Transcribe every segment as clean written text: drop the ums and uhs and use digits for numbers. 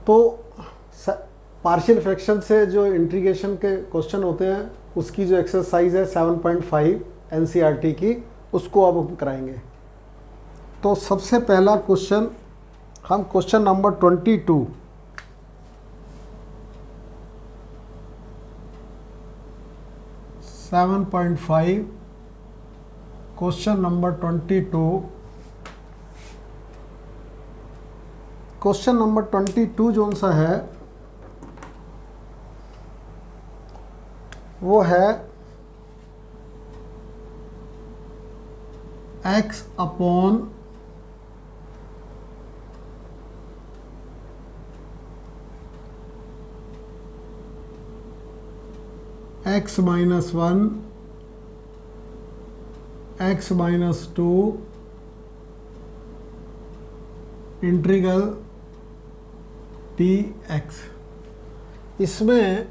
तो partial fraction से जो इंटीग्रेशन के क्वेश्चन होते हैं उसकी जो एक्सरसाइज है 7.5 एनसीईआरटी की, उसको अब हम कराएंगे। तो सबसे पहला क्वेश्चन, हम question number 22 7.5 question number 22, question number 22 जो सा है वो है x upon x minus 1 x minus 2 integral dx। इसमें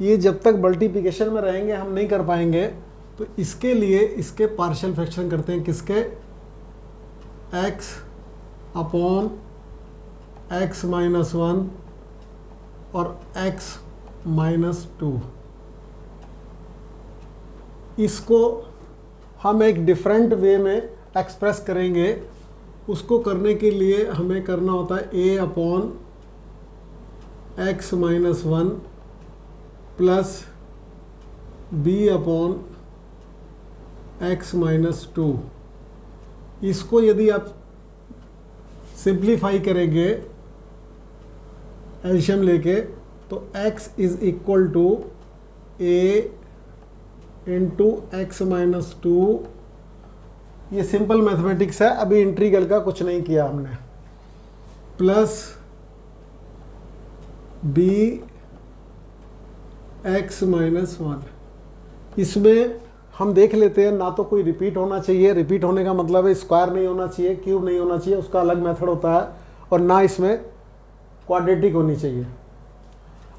ये जब तक मल्टीप्लिकेशन में रहेंगे हम नहीं कर पाएंगे, तो इसके लिए इसके पार्शियल फ्रैक्शन करते हैं। किसके? x अपॉन x माइनस 1 और x माइनस 2। इसको हम एक डिफरेंट वे में एक्सप्रेस करेंगे। उसको करने के लिए हमें करना होता है a upon x minus 1 plus b upon x minus 2। इसको यदि आप सिंप्लीफाई करेंगे एल्शियम लेके, तो x is equal to a into x minus 2। ये सिंपल मैथमेटिक्स है, अभी इंटीग्रल का कुछ नहीं किया हमने। Plus b x minus 1। इसमें हम देख लेते हैं, ना तो कोई रिपीट होना चाहिए, रिपीट होने का मतलब है स्क्वायर नहीं होना चाहिए, क्यूब नहीं होना चाहिए, उसका अलग मेथड होता है, और ना इसमें क्वाड्रेटिक होनी चाहिए।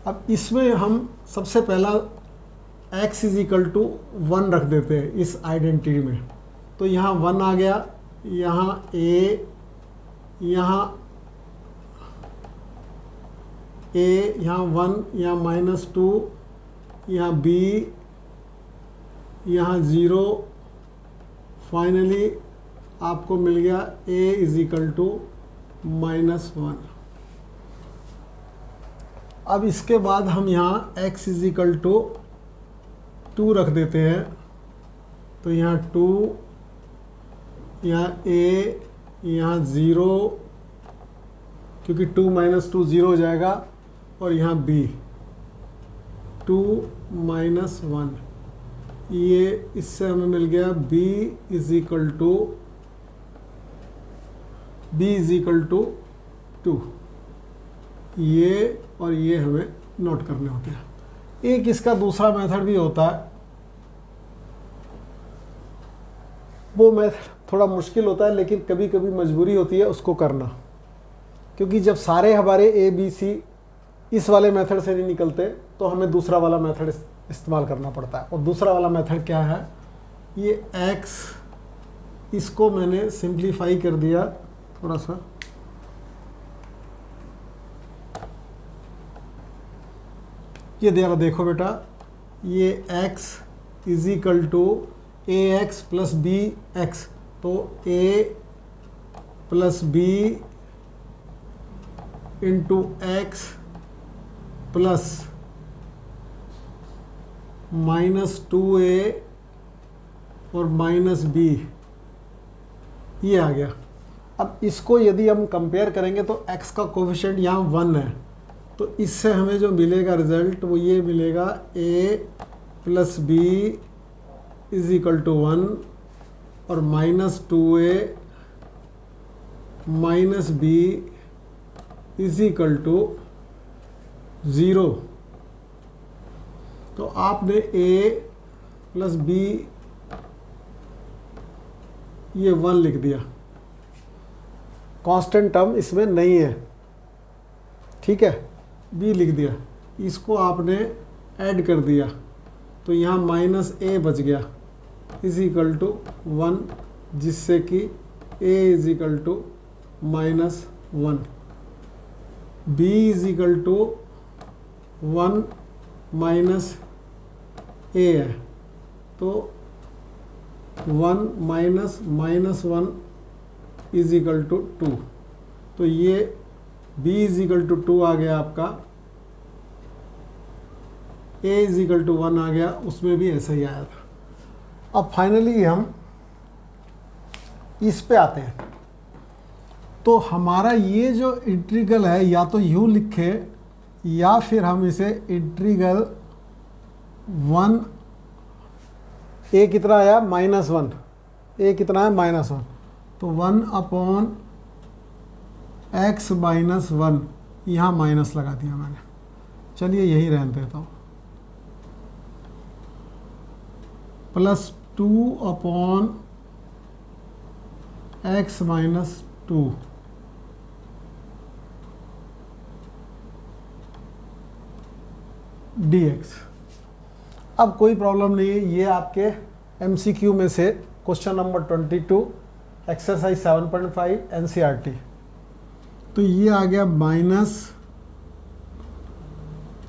अब इसमें हम सबसे पहला x इज इक्वल टू 1 रख देते हैं इस आइडेंटिटी में। तो यहाँ 1 आ गया, यहाँ a, यहाँ यहाँ 1, यहाँ माइनस 2, यहाँ b, यहाँ 0। फाइनली आपको मिल गया a is equal to minus 1। अब इसके बाद हम यहाँ x इज इक्वल टू 2 रख देते हैं। तो यहाँ 2, यहाँ a, यहाँ 0, क्योंकि 2 माइनस 2 0 हो जाएगा, और यहाँ b 2 माइनस 1। ये इससे हमें मिल गया b इज इक्वल टू 2। ये और ये हमें नोट करने होते हैं। एक इसका दूसरा मेथड भी होता है, वो मेथड थोड़ा मुश्किल होता है, लेकिन कभी कभी मजबूरी होती है उसको करना, क्योंकि जब सारे हमारे ए बी सी इस वाले मेथड से नहीं निकलते, तो हमें दूसरा वाला मेथड इस्तेमाल करना पड़ता है। और दूसरा वाला मेथड क्या है? ये x, इसको मैंने सिंप्लीफाई कर दिया थोड़ा सा। ये जरा देखो बेटा, ये x is equal to a x plus b x. तो a plus b into x plus minus 2a और माइनस b, ये आ गया। अब इसको यदि हम कंपेयर करेंगे तो x का कोफिशिएंट यहाँ 1 है, तो इससे हमें जो मिलेगा रिजल्ट वो ये मिलेगा a plus b is equal to 1 और minus 2a minus b is equal to 0। तो आपने a प्लस b ये 1 लिख दिया, कांस्टेंट टर्म इसमें नहीं है, ठीक है। b लिख दिया, इसको आपने ऐड कर दिया, तो यहाँ माइनस a बच गया इज इक्वल टू 1, जिससे कि a is equal to minus 1। b is equal to 1 minus a है, तो 1 माइनस -1 इज इक्वल टू 2, तो ये b इज इक्वल टू 2 आ गया आपका, a इज इक्वल टू 1 आ गया, उसमें भी ऐसा ही आया था। अब फाइनली हम इस पे आते हैं, तो हमारा ये जो इंटीग्रल है या तो यूँ लिखे या फिर हम इसे इंटीग्रल 1, a कितना आया -1, a कितना है -1, तो 1 अपॉन x माइनस 1, यहाँ माइनस लगा दिया मैंने, चलिए यही रहने देता हूँ, plus 2 upon x minus 2 dx। अब कोई प्रॉब्लम नहीं है, ये आपके MCQ में से क्वेश्चन नंबर 22 एक्सरसाइज 7.5 NCERT। तो ये आ गया minus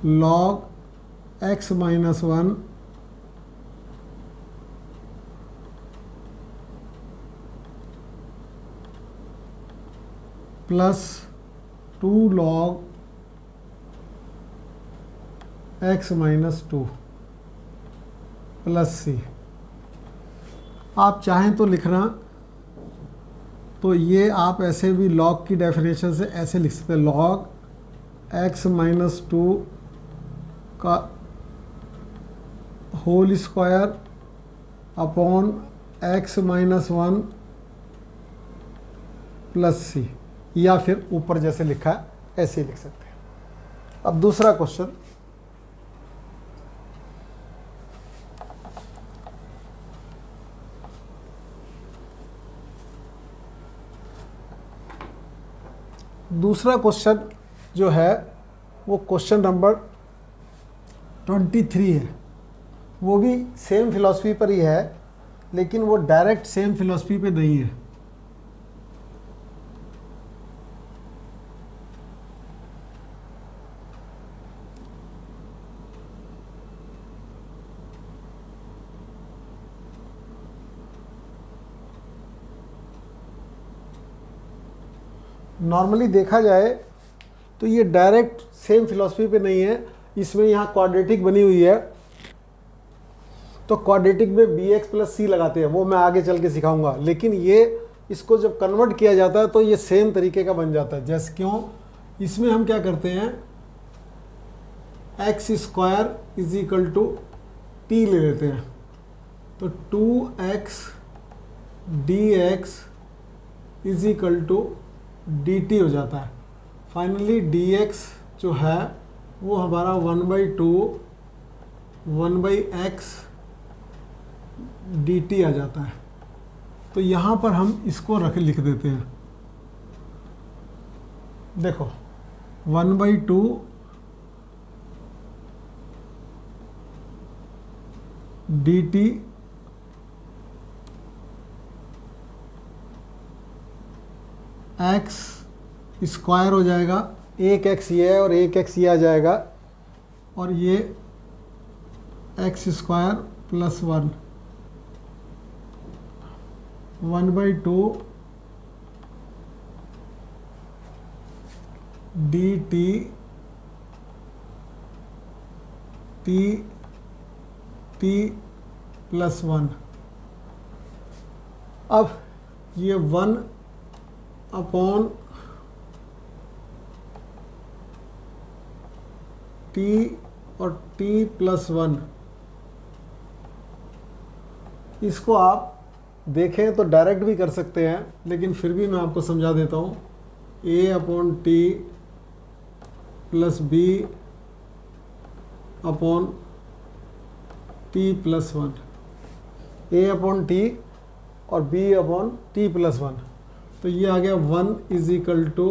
log x minus 1 plus 2 log x minus 2 plus c। आप चाहें तो लिखना, तो ये आप ऐसे भी लॉग की डेफिनेशन से ऐसे लिख सकते हैं, लॉग x माइनस 2 का whole square upon x minus 1 plus c, या फिर ऊपर जैसे लिखा है ऐसे ही लिख सकते हैं। अब दूसरा क्वेश्चन, दूसरा क्वेश्चन जो है वो क्वेश्चन नंबर 23 है, वो भी सेम फिलॉसफी पर ही है, लेकिन वो डायरेक्ट सेम फिलॉसफी पे नहीं है। नॉर्मली देखा जाए तो ये डायरेक्ट सेम फिलॉसफी पे नहीं है, इसमें यहाँ क्वाड्रेटिक बनी हुई है, तो क्वाड्रेटिक में bx प्लस c लगाते हैं, वो मैं आगे चल के सिखाऊंगा। लेकिन ये इसको जब कन्वर्ट किया जाता है तो ये सेम तरीके का बन जाता है। जैसे क्यों, इसमें हम क्या करते हैं, x square is equal to t ले लेते हैं, तो 2x dx is equal to dt हो जाता है। फाइनली dx जो है वो हमारा 1/2 1/x dt आ जाता है। तो यहाँ पर हम इसको लिख देते हैं, देखो 1/2 dt x स्क्वायर हो जाएगा, एक x ये है और एक x ये आ जाएगा, और ये x square plus 1 1/2 dt t plus 1। अब ये 1 अपॉन t और t प्लस 1, इसको आप देखें तो डायरेक्ट भी कर सकते हैं, लेकिन फिर भी मैं आपको समझा देता हूँ। a upon t plus b upon t plus 1, a upon t और b अपॉन टी प्लस 1, तो ये आ गया 1 is equal to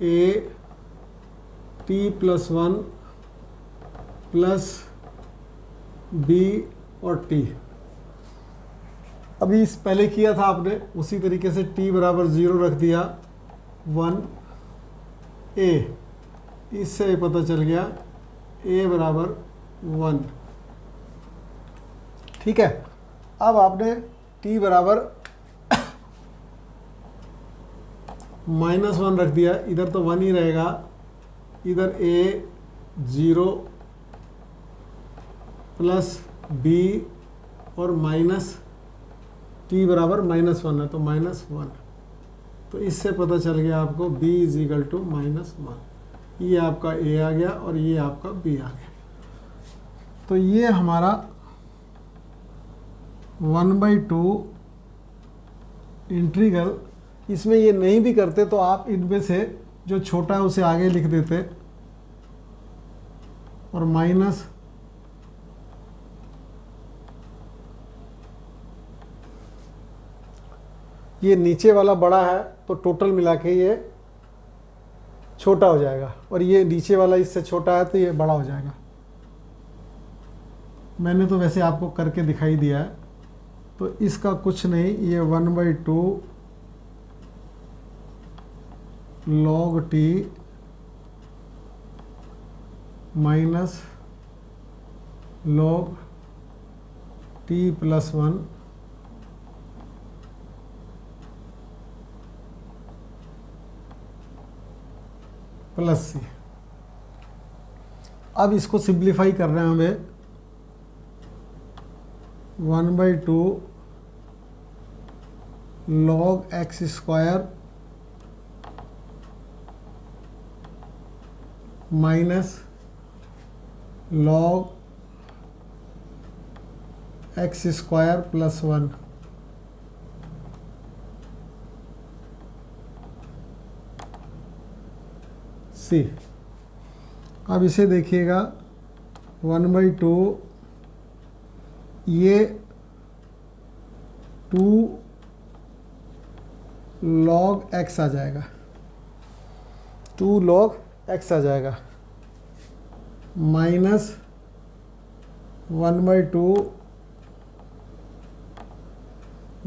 a t plus 1 plus b और t। अभी इस पहले किया था आपने, उसी तरीके से t बराबर 0 रख दिया, 1a इससे ही पता चल गया a बराबर 1। ठीक है, अब आपने t बराबर -1 रख दिया, इधर तो 1 ही रहेगा, इधर a 0 प्लस b और माइनस t बराबर -1 है तो -1। तो इससे पता चल गया आपको b इजिकल टू -1। ये आपका a आ गया और ये आपका b आ गया। तो ये हमारा 1/2 इंटीग्रल। इसमें ये नहीं भी करते तो आप इनमें से जो छोटा है उसे आगे लिख देते और माइनस ये नीचे वाला बड़ा है तो टोटल मिला के ये छोटा हो जाएगा और ये नीचे वाला इससे छोटा है तो ये बड़ा हो जाएगा। मैंने तो वैसे आपको करके दिखाई दिया है, तो इसका कुछ नहीं, ये 1/2 log t minus log t plus 1 plus C. अब इसको सिंप्लीफाई कर रहे हैं हमें, 1/2 log x square minus log x square plus 1 सी। अब इसे देखिएगा 1/2 ये 2 log x आ जाएगा, 2 log x आ जाएगा minus 1/2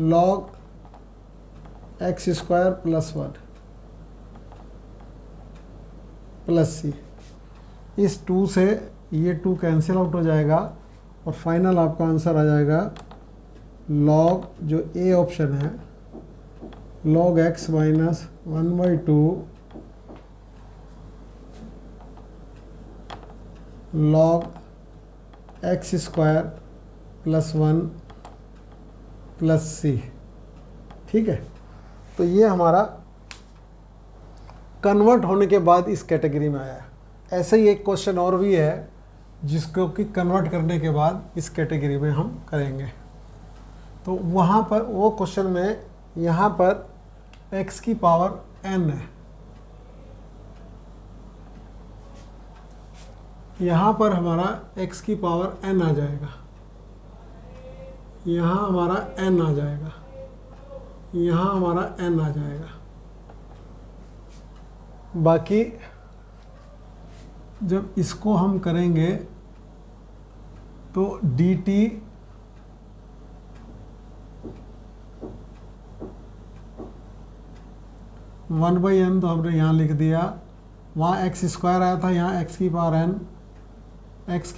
log x square plus 1 plus C. इस 2 से ये 2 कैंसिल आउट हो जाएगा और फाइनल आपका आंसर आ जाएगा log जो ए ऑप्शन है log x minus 1/2 log x square plus 1 plus C. ठीक है, तो ये हमारा कन्वर्ट होने के बाद इस कैटेगरी में आया। ऐसे ही एक क्वेश्चन और भी है जिसको कि कन्वर्ट करने के बाद इस कैटेगरी में हम करेंगे। तो वहाँ पर वो क्वेश्चन में यहाँ पर x की पावर n है, यहाँ पर हमारा x की पावर n आ जाएगा, यहाँ हमारा n आ जाएगा, यहाँ हमारा n आ जाएगा। बाकी जब इसको हम करेंगे तो dt वन बाई एन तो हमने यहाँ लिख दिया, वहाँ एक्स स्क्वायर आया था, यहाँ एक्स की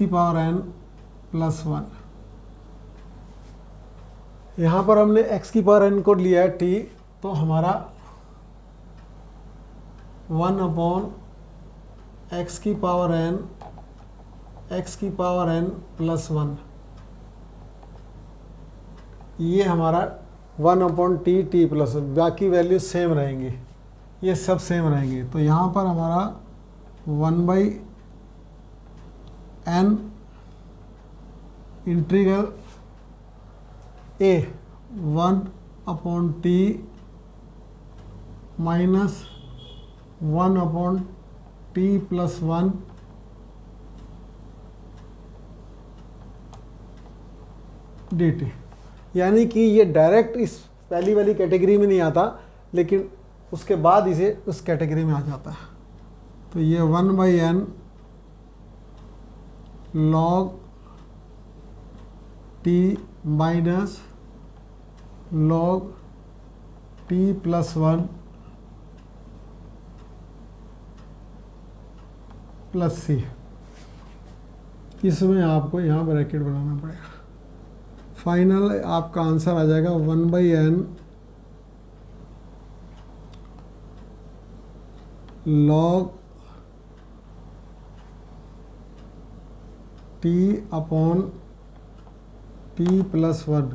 पावर n प्लस 1। यहाँ पर हमने x की पावर n को लिया है t, तो हमारा 1 x की पावर n प्लस 1, ये हमारा 1/t प्लस, बाकी वैल्यू सेम रहेंगी, ये सब सेम रहेंगी। तो यहाँ पर हमारा 1/n integral a 1/t minus 1/t plus 1 dt। यानी कि ये डायरेक्ट इस पहली वाली कैटेगरी में नहीं आता, लेकिन उसके बाद इसे उस कैटेगरी में आ जाता है। तो ये 1/n log t minus log t plus 1 plus C. इसमें आपको यहाँ ब्रैकेट बनाना पड़ेगा। फाइनल आपका आंसर आ जाएगा 1/n log t upon t plus 1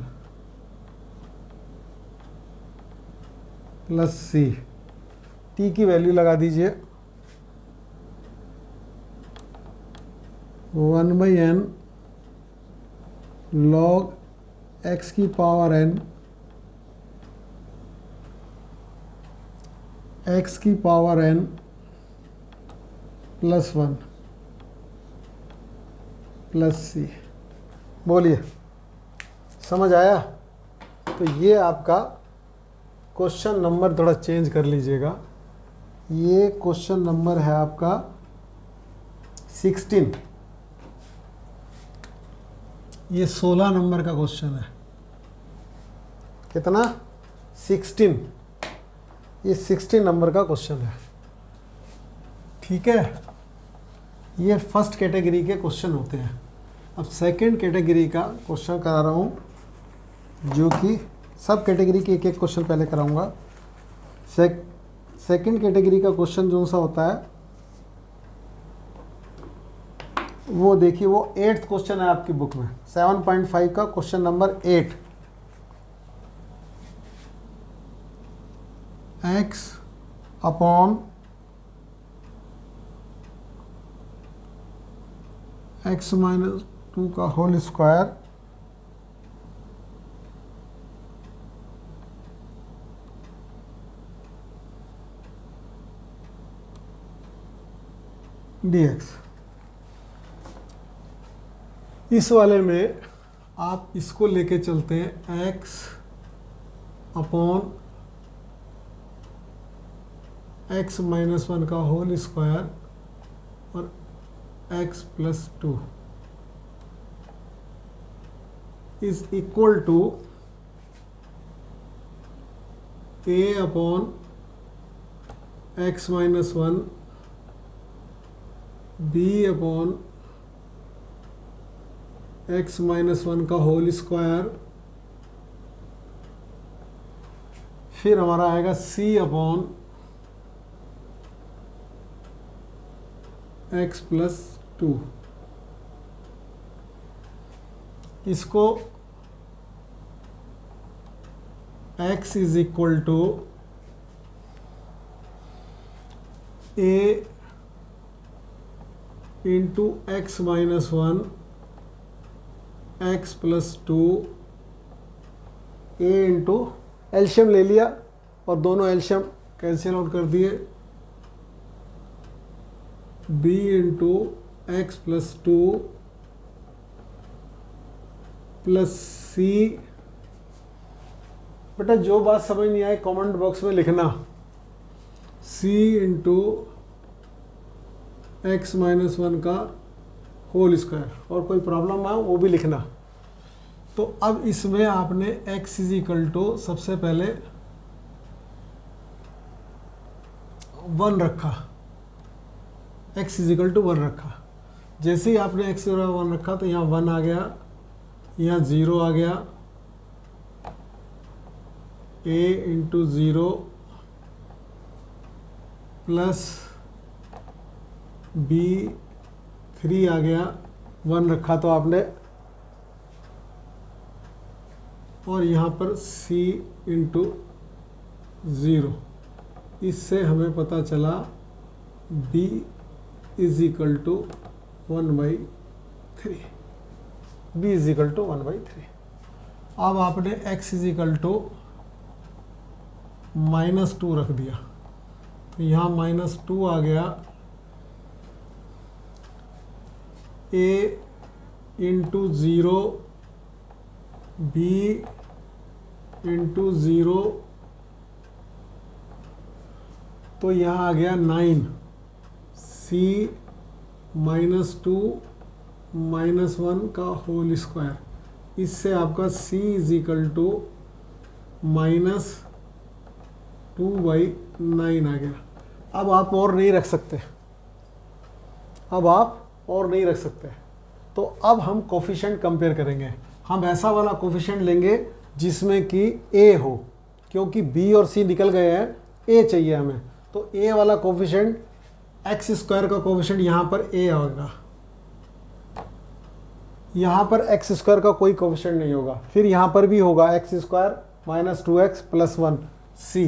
plus C. t की वैल्यू लगा दीजिए 1/n log x की पावर n x की power n plus 1 plus C. बोलिए, समझ आया? तो ये आपका क्वेश्चन नंबर थोड़ा चेंज कर लीजिएगा। ये क्वेश्चन नंबर है आपका 16। ये 16 नंबर का क्वेश्चन है। कितना? 16। ये 16 नंबर का क्वेश्चन है। ठीक है, ये फर्स्ट कैटेगरी के क्वेश्चन होते हैं। अब सेकंड कैटेगरी का क्वेश्चन करा रहा हूँ, जो कि सब कैटेगरी के एक एक क्वेश्चन पहले कराऊंगा। सेकंड कैटेगरी का क्वेश्चन जो सा होता है वो देखिए, वो 8th क्वेश्चन है आपकी बुक में, 7.5 का question number 8। x upon x-2 का होल स्क्वायर dx। इस वाले में आप इसको लेके चलते हैं x अपॉन x-1 का होल स्क्वायर और x plus 2 is equal to a upon x-1 b upon x-1 का होल स्क्वायर, फिर हमारा आएगा c अपॉन x प्लस 2। इसको x is equal to a into x-1 x plus 2 a into एल्शियम ले लिया और दोनों एल्शियम कैंसिल आउट कर दिए, b into x plus 2 plus C. बेटा जो बात समझ नहीं आए कमेंट बॉक्स में लिखना, c इंटू x-1 का होल स्क्वायर, और कोई प्रॉब्लम आए वो भी लिखना। तो अब इसमें आपने x इज इक्वल टू सबसे पहले 1 रखा, x इज इक्वल टू 1 रखा। जैसे ही आपने x इक्वल 1 रखा तो यहाँ 1 आ गया, यहाँ 0 आ गया, a इंटू 0 प्लस b 3 आ गया, 1 रखा तो आपने, और यहाँ पर c इंटू 0। इससे हमें पता चला b is equal to 1/3। b is equal to 1/3। अब आपने x इज इक्वल टू -2 रख दिया, तो यहाँ -2 आ गया, a इंटू 0 b इंटू 0, तो यहाँ आ गया 9, c -2 -1 का होल स्क्वायर। इससे आपका c इज इक्वल टू -2/9 आ गया। अब आप और नहीं रख सकते, अब आप और नहीं रख सकते। तो अब हम कोफिशिएंट कंपेयर करेंगे। हम ऐसा वाला कोफिशिएंट लेंगे जिसमें कि ए हो, क्योंकि बी और सी निकल गए हैं, ए चाहिए हमें। तो ए वाला कोफिशिएंट एक्स स्क्वायर का कोफिशिएंट यहाँ पर ए होगा, यहाँ पर एक्स स्क्वायर का कोई कोफिशिएंट नहीं होगा। फिर यहाँ पर भी होगा x square minus 2x plus 1 सी।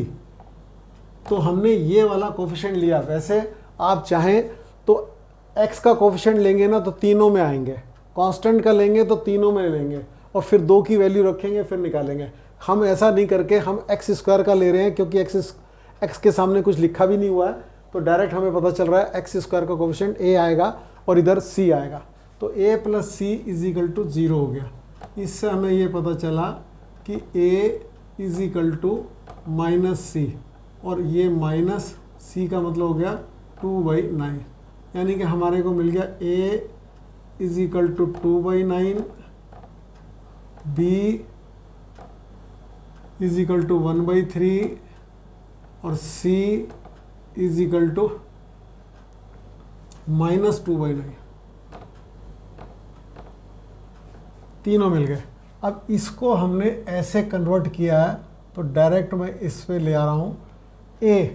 तो हमने ये वाला कोफिशिएंट लिया। वैसे आप चाहें तो x का कोफिशिएंट लेंगे ना तो तीनों में आएंगे, कांस्टेंट का लेंगे तो तीनों में लेंगे और फिर 2 की वैल्यू रखेंगे फिर निकालेंगे। हम ऐसा नहीं करके हम एक्स स्क्वायर का ले रहे हैं, क्योंकि एक्स के सामने कुछ लिखा भी नहीं हुआ है, तो डायरेक्ट हमें पता चल रहा है एक्स स्क्वायर का कोफिशिएंट a आएगा और इधर c आएगा। तो a plus c is equal to 0 हो गया। इससे हमें ये पता चला कि a is equal to minus C, और ये माइनस सी का मतलब हो गया 2/9, यानी कि हमारे को मिल गया a is equal to 2/9, b is equal to 1/3 और c is equal to minus 2/9। तीनों मिल गए। अब इसको हमने ऐसे कन्वर्ट किया है, तो डायरेक्ट मैं इस पे ले आ रहा हूँ a,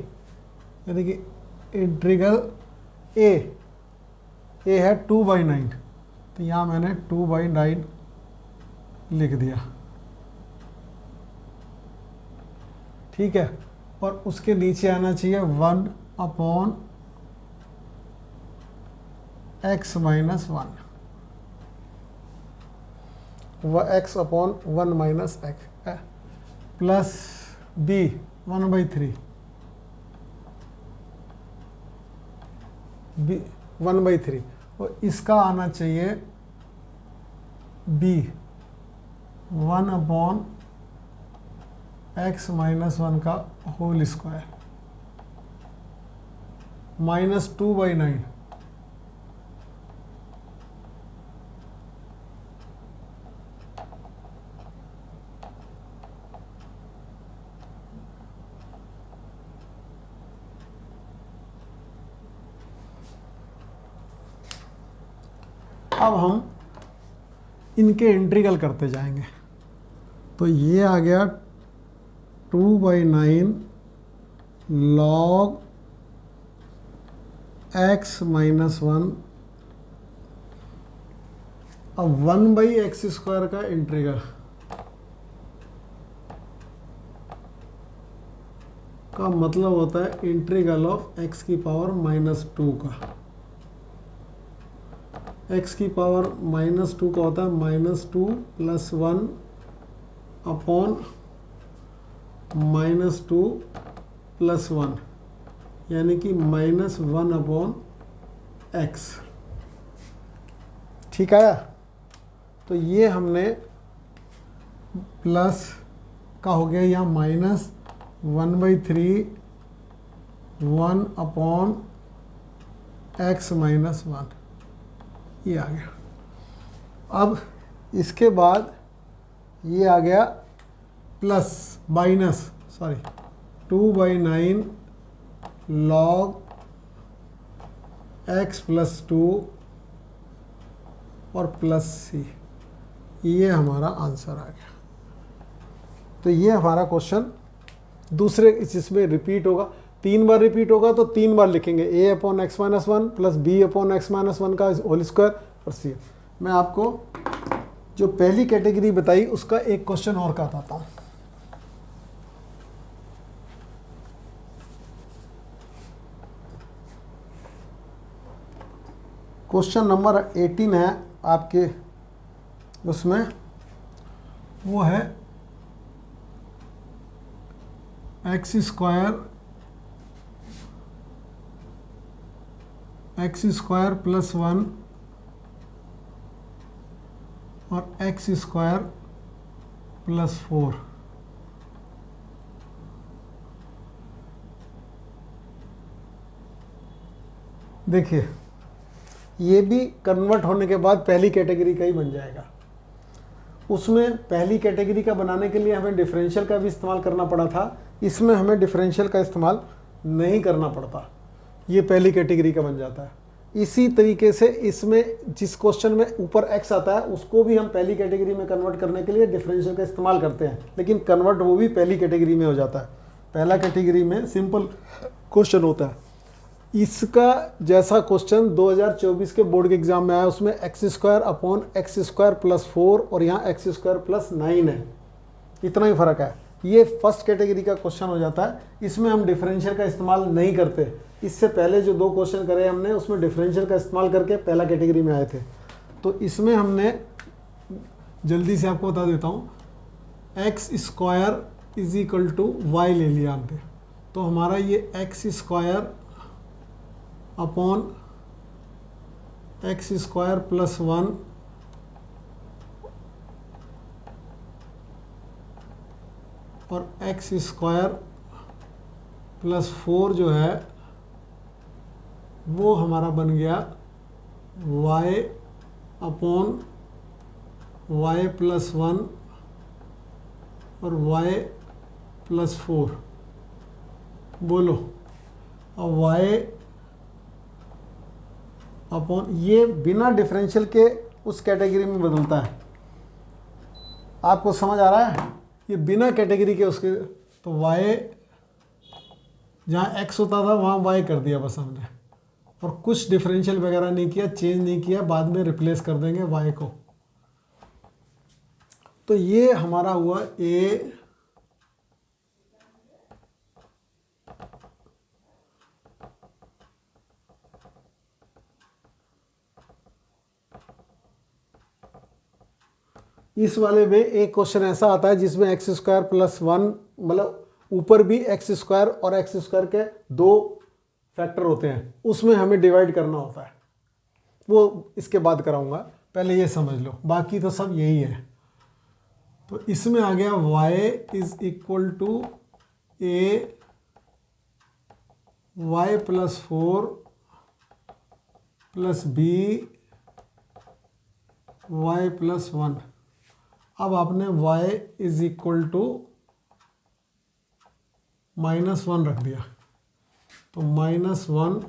यानी कि इंटीग्रल a है 2/9, तो यहाँ मैंने 2/9 लिख दिया, ठीक है। और उसके नीचे आना चाहिए 1/x minus 1, x upon 1 minus x plus b 1/3, b 1/3, और इसका आना चाहिए b 1/x माइनस 1 का होल स्क्वायर माइनस 2/9। अब हम इनके इंटीग्रल करते जाएंगे। तो ये आ गया 2/9 log x माइनस 1। अब 1/x स्क्वायर का इंटीग्रल का मतलब होता है इंटीग्रल ऑफ x की पावर माइनस 2 का। x की पावर माइनस 2 का होता है minus 2 plus 1 upon minus 2 plus 1, यानी कि माइनस 1 अपॉन x, ठीक है। तो ये हमने प्लस का हो गया यहाँ माइनस 1/3 1 अपॉन x माइनस 1, ये आ गया। अब इसके बाद ये आ गया plus minus 2/9 log x plus 2 और प्लस c, ये हमारा आंसर आ गया। तो ये हमारा क्वेश्चन दूसरे इसमें रिपीट होगा, 3 बार रिपीट होगा तो 3 बार लिखेंगे a upon x minus 1 plus b upon x minus 1 का होल स्क्वायर और c। मैं आपको जो पहली कैटेगरी बताई उसका एक क्वेश्चन और का बताता हूँ। क्वेश्चन नंबर 18 है आपके उसमें, वो है एक्स स्क्वायर प्लस 1 और एक्स स्क्वायर प्लस 4। देखिए ये भी कन्वर्ट होने के बाद पहली कैटेगरी का ही बन जाएगा। उसमें पहली कैटेगरी का बनाने के लिए हमें डिफरेंशियल का भी इस्तेमाल करना पड़ा था, इसमें हमें डिफरेंशियल का इस्तेमाल नहीं करना पड़ता, ये पहली कैटेगरी का बन जाता है। इसी तरीके से इसमें जिस क्वेश्चन में ऊपर x आता है उसको भी हम पहली कैटेगरी में कन्वर्ट करने के लिए डिफरेंशियल का इस्तेमाल करते हैं, लेकिन कन्वर्ट वो भी पहली कैटेगरी में हो जाता है। पहला कैटेगरी में सिंपल क्वेश्चन होता है। इसका जैसा क्वेश्चन 2024 के बोर्ड के एग्जाम में आया, उसमें x² और यहाँ x²+9 है, इतना ही फर्क है। ये फर्स्ट कैटेगरी का क्वेश्चन हो जाता है, इसमें हम डिफरेंशियल का इस्तेमाल नहीं करते। इससे पहले जो 2 क्वेश्चन करे हमने उसमें डिफरेंशियल का इस्तेमाल करके पहला कैटेगरी में आए थे। तो इसमें हमने जल्दी से आपको बता देता हूँ, x² = y ले लिया हमने। तो हमारा ये x² अपॉन x²+1 और x²+4 जो है वो हमारा बन गया y अपॉन y+1 और y+4। बोलो, अब y अपॉन ये बिना डिफरेंशियल के उस कैटेगरी में बदलता है। आपको समझ आ रहा है? ये बिना कैटेगरी के उसके, तो y जहाँ x होता था वहाँ y कर दिया बस हमने, और कुछ डिफरेंशियल वगैरह नहीं किया, चेंज नहीं किया, बाद में रिप्लेस कर देंगे y को। तो ये हमारा हुआ a इस वाले में एक क्वेश्चन ऐसा आता है जिसमें x²+1, मतलब ऊपर भी x² और x² के 2 फैक्टर होते हैं, उसमें हमें डिवाइड करना होता है। वो इसके बाद कराऊंगा, पहले ये समझ लो, बाकी तो सब यही है। तो इसमें आ गया y = a y+4 + b y+1। अब आपने y = -1 रख दिया, तो -1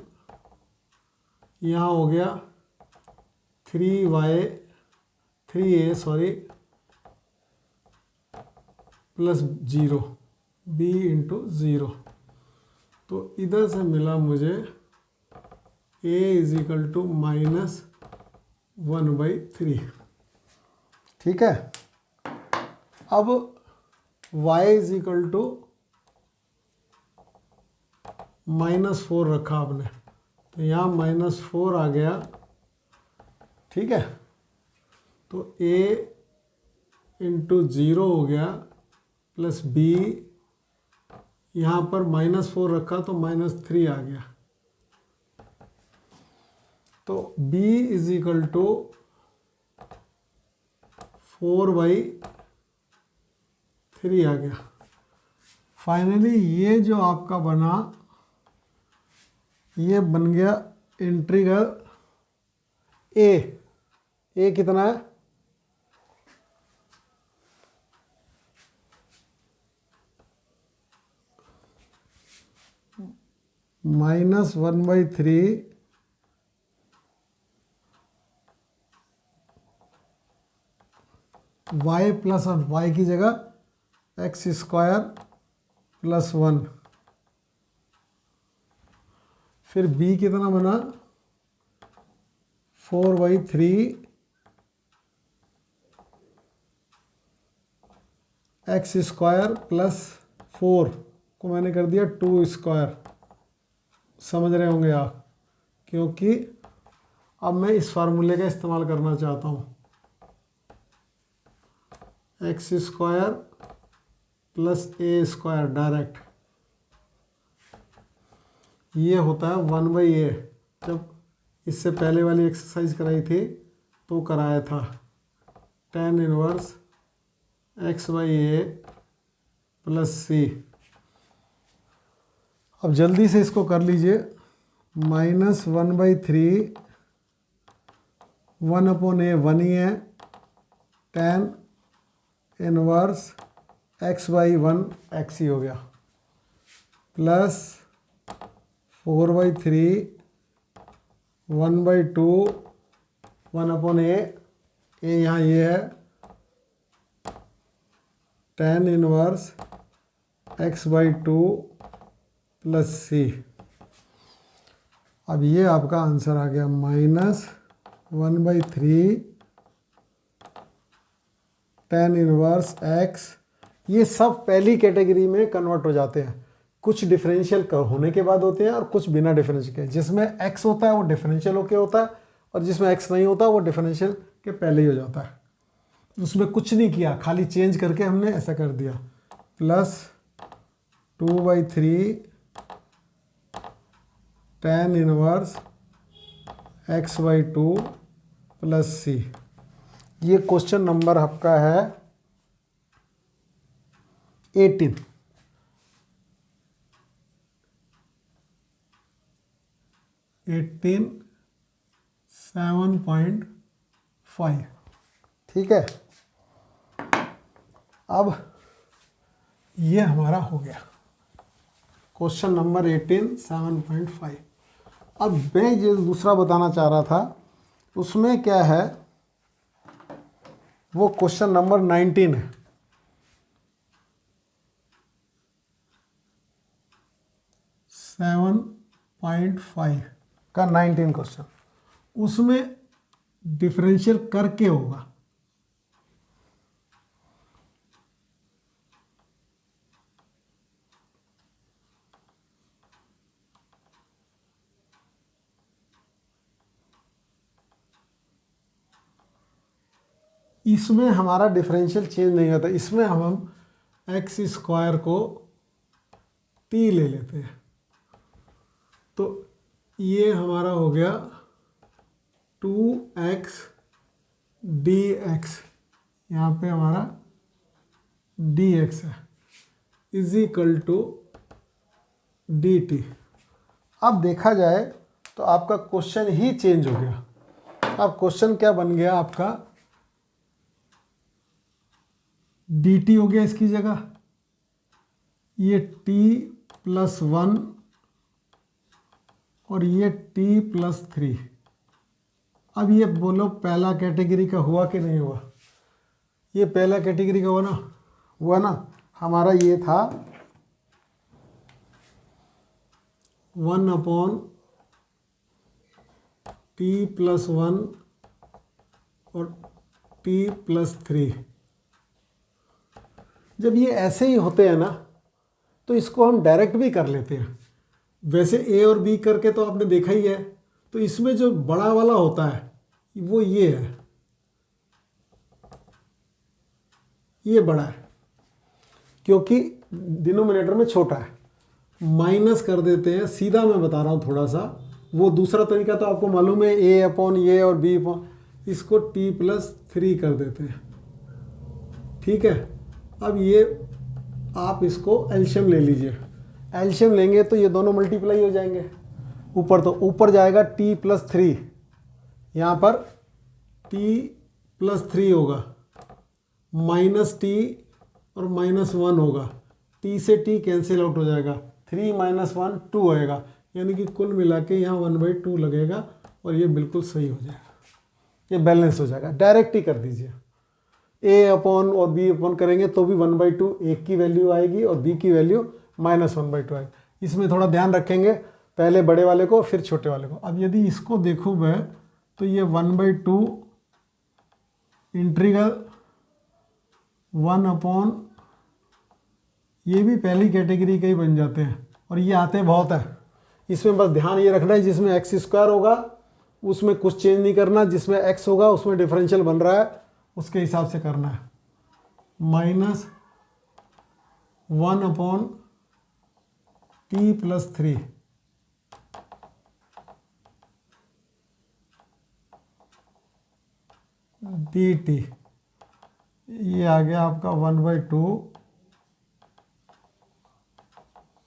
यहाँ हो गया 3a + 0 b × 0। तो इधर से मिला मुझे a = -1/3। ठीक है। अब y = -4 रखा आपने, तो यहाँ -4 आ गया। ठीक है, तो a × 0 हो गया प्लस b, यहाँ पर -4 रखा तो -3 आ गया। तो b = 4/3 आ गया। फाइनली ये जो आपका बना, ये बन गया इंटीग्रल a कितना है? -1/3 y प्लस, और y की जगह x² + 1। फिर b कितना बना? 4/3 x² + 4 को मैंने कर दिया 2²। समझ रहे होंगे आप, क्योंकि अब मैं इस फार्मूले का इस्तेमाल करना चाहता हूँ। x² + a² डायरेक्ट, ये होता है 1/a। जब इससे पहले वाली एक्सरसाइज कराई थी तो कराया था tan 1 x/a + c। अब जल्दी से इसको कर लीजिए। -1/3 1/a 1 ही है, tan 1 x/1 x ही हो गया, प्लस 4/3 1/2 1/a, यहाँ ये है tan inverse x/2 plus c। अब ये आपका आंसर आ गया -1/3 tan इनवर्स x। ये सब पहली कैटेगरी में कन्वर्ट हो जाते हैं, कुछ डिफरेंशियल होने के बाद होते हैं और कुछ बिना डिफरेंशियल के। जिसमें x होता है वो डिफरेंशियल होके होता है, और जिसमें x नहीं होता वो डिफरेंशियल के पहले ही हो जाता है। उसमें कुछ नहीं किया, खाली चेंज करके हमने ऐसा कर दिया, +2/3 tan inverse x/2 plus c। ये क्वेश्चन नंबर आपका है 18। 7.5। ठीक है, अब ये हमारा हो गया क्वेश्चन नंबर 18 7.5। अब मैं ये दूसरा बताना चाह रहा था, उसमें क्या है, वो क्वेश्चन नंबर 19 है। 7.5 का 19 क्वेश्चन, उसमें डिफरेंशियल करके होगा। इसमें हमारा डिफरेंशियल चेंज नहीं होता, इसमें हम x² को t ले लेते हैं, तो ये हमारा हो गया 2x dx, यहाँ पे हमारा dx है, इक्वल टू dt। अब देखा जाए तो आपका क्वेश्चन ही चेंज हो गया। अब क्वेश्चन क्या बन गया आपका, dt हो गया इसकी जगह, ये t+1 और ये t+3। अब ये बोलो पहला कैटेगरी का हुआ कि नहीं हुआ? ये पहला कैटेगरी का हुआ ना, हुआ ना। हमारा ये था 1/t+1 और t+3। जब ये ऐसे ही होते हैं ना, तो इसको हम डायरेक्ट भी कर लेते हैं। वैसे a और b करके तो आपने देखा ही है, तो इसमें जो बड़ा वाला होता है वो ये है, ये बड़ा है क्योंकि डिनोमिनेटर में छोटा है। माइनस कर देते हैं, सीधा मैं बता रहा हूँ थोड़ा सा, वो दूसरा तरीका तो आपको मालूम है, a/ये और b/, इसको t+3 कर देते हैं। ठीक है, अब ये आप इसको एलशियम ले लीजिए, एलशियम लेंगे तो ये दोनों मल्टीप्लाई हो जाएंगे, ऊपर तो ऊपर जाएगा t+3, यहाँ पर t+3 होगा, -t और -1 होगा, t से t कैंसिल आउट हो जाएगा, 3 - 1 2 आएगा, यानी कि कुल मिला के यहाँ 1/2 लगेगा और ये बिल्कुल सही हो जाएगा, ये बैलेंस हो जाएगा। डायरेक्ट ही कर दीजिए, a/ और b/ करेंगे तो भी 1/2 एक की वैल्यू आएगी और b की वैल्यू -1/2 आएगी। इसमें थोड़ा ध्यान रखेंगे, पहले बड़े वाले को फिर छोटे वाले को। अब यदि इसको देखूँ मैं, तो ये 1/2 इंटीग्रल 1/, ये भी पहली कैटेगरी के ही बन जाते हैं और ये आते बहुत है। इसमें बस ध्यान ये रखना है, जिसमें x² होगा उसमें कुछ चेंज नहीं करना, जिसमें x होगा उसमें डिफरेंशियल बन रहा है उसके हिसाब से करना है। -1/t+3 dt, ये आ गया आपका 1/2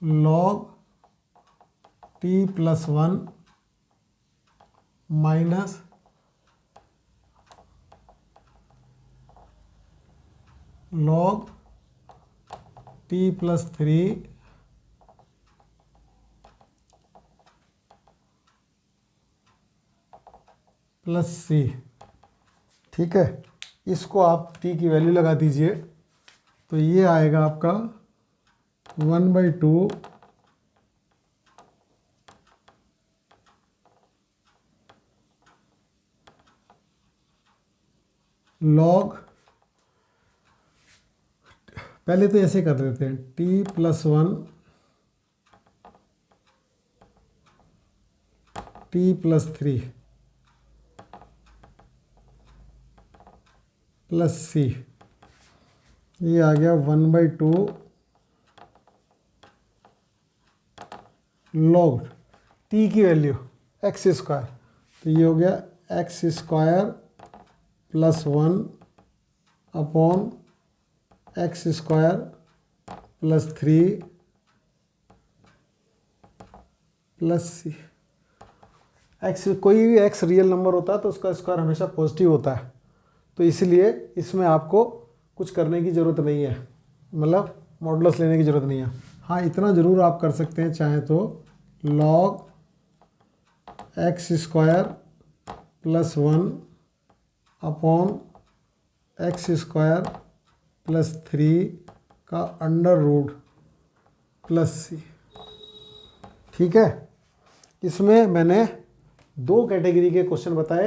log t+1 minus log t+3 - plus C. ठीक है, इसको आप टी की वैल्यू लगा दीजिए, तो ये आएगा आपका 1/2 log, पहले तो ऐसे कर देते हैं, t + 1 t + 3 प्लस सी। ये आ गया 1/2 log t की वैल्यू x², तो ये हो गया x² + 1 अपॉन x² + 3 प्लस सी। एक्स, कोई भी एक्स रियल नंबर होता है तो उसका स्क्वायर हमेशा पॉजिटिव होता है, तो इसलिए इसमें आपको कुछ करने की ज़रूरत नहीं है, मतलब मॉडुलस लेने की ज़रूरत नहीं है। हाँ, इतना ज़रूर आप कर सकते हैं चाहे तो, log x² + 1 अपॉन x² + 3 का अंडर रूट प्लस सी। ठीक है, इसमें मैंने 2 कैटेगरी के क्वेश्चन बताए,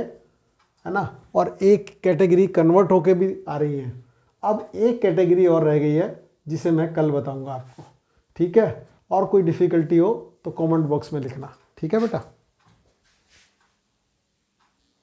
है ना, और एक कैटेगरी कन्वर्ट होके भी आ रही है। अब एक कैटेगरी और रह गई है जिसे मैं कल बताऊंगा आपको। ठीक है, और कोई डिफ़िकल्टी हो तो कमेंट बॉक्स में लिखना। ठीक है बेटा।